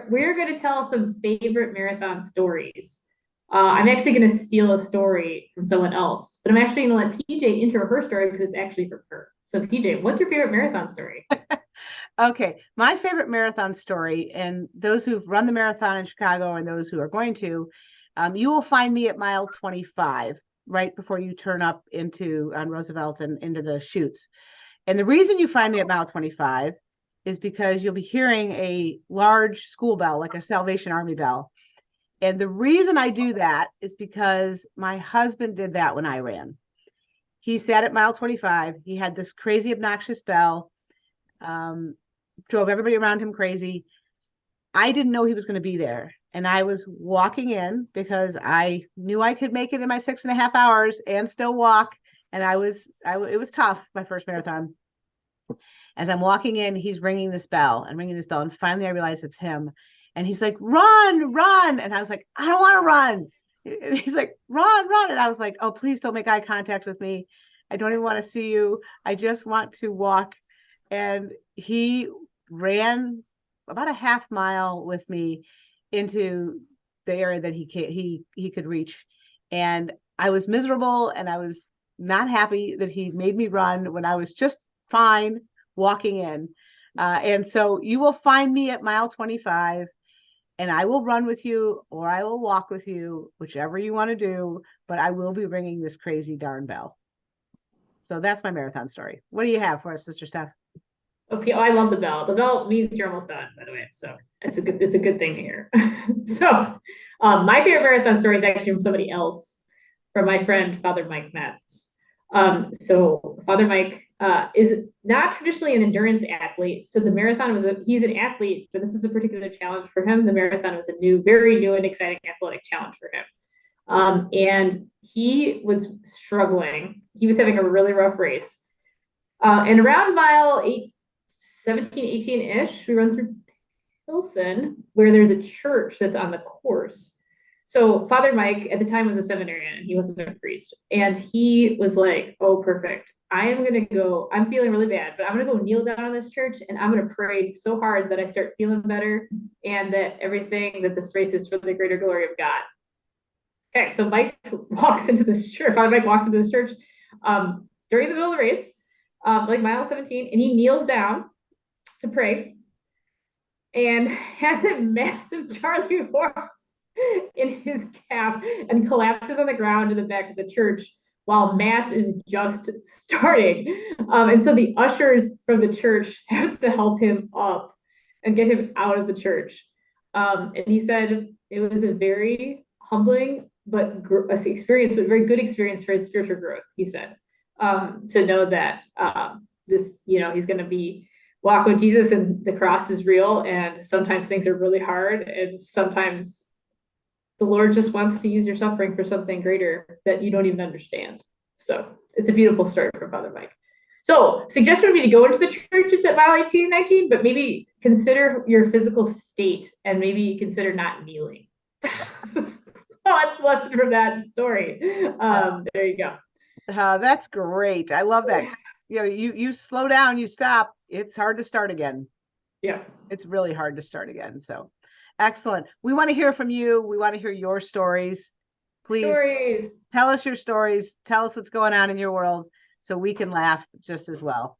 we're going to tell some favorite marathon stories. I'm actually going to steal a story from someone else, but I'm actually going to let PJ intro her story because it's actually from her. So PJ, what's your favorite marathon story? Okay, my favorite marathon story, and those who've run the marathon in Chicago and those who are going to, you will find me at mile 25, right before you turn up into on Roosevelt and into the chutes. And the reason you find me at mile 25 is because you'll be hearing a large school bell, like a Salvation Army bell. And the reason I do that is because my husband did that when I ran. He sat at mile 25. He had this crazy, obnoxious bell. Um, Drove everybody around him crazy. I didn't know he was going to be there. And I was walking in because I knew I could make it in my 6.5 hours and still walk. And it was tough, my first marathon. As I'm walking in, he's ringing this bell and ringing this bell. And finally I realize it's him. And he's like, run, run. And I was like, I don't want to run. And he's like, run, run. And I was like, oh, please don't make eye contact with me. I don't even want to see you. I just want to walk. And he ran about a half mile with me into the area that he could reach. And I was miserable and I was not happy that he made me run when I was just fine walking in. And so you will find me at mile 25 and I will run with you or I will walk with you, whichever you want to do, but I will be ringing this crazy darn bell. So that's my marathon story. What do you have for us, Sister Steph? Okay, oh, I love the bell. The bell means you're almost done, by the way. So it's a good thing to hear. So my favorite marathon story is actually from somebody else, from my friend Father Mike Metz. So Father Mike is not traditionally an endurance athlete. So the marathon he's an athlete, but this is a particular challenge for him. The marathon was a very new and exciting athletic challenge for him. And he was struggling. He was having a really rough race. And around mile 17, 18-ish, we run through Pilsen, where there's a church that's on the course. So Father Mike at the time was a seminarian, and he wasn't a priest. And he was like, oh, perfect. I'm feeling really bad, but I'm going to go kneel down in this church and I'm going to pray so hard that I start feeling better and that this race is for the greater glory of God. Okay, so Father Mike walks into this church during the middle of the race, like mile 17, and he kneels down to pray and has a massive Charlie horse in his cap and collapses on the ground in the back of the church while mass is just starting. And so the ushers from the church have to help him up and get him out of the church. And he said it was a very humbling experience, but very good experience for his spiritual growth, he said, to know that he's going to be walk with Jesus and the cross is real. And sometimes things are really hard. And sometimes the Lord just wants to use your suffering for something greater that you don't even understand. So it's a beautiful story from Father Mike. So suggestion would be to go into the church. It's at mile 18 and 19, but maybe consider your physical state and maybe consider not kneeling. So that's the lesson from that story. There you go. That's great. I love that. You slow down, you stop. It's hard to start again. Yeah. It's really hard to start again. So excellent. We want to hear from you. We want to hear your stories. Please Stories. tell us your stories. Tell us what's going on in your world so we can laugh just as well.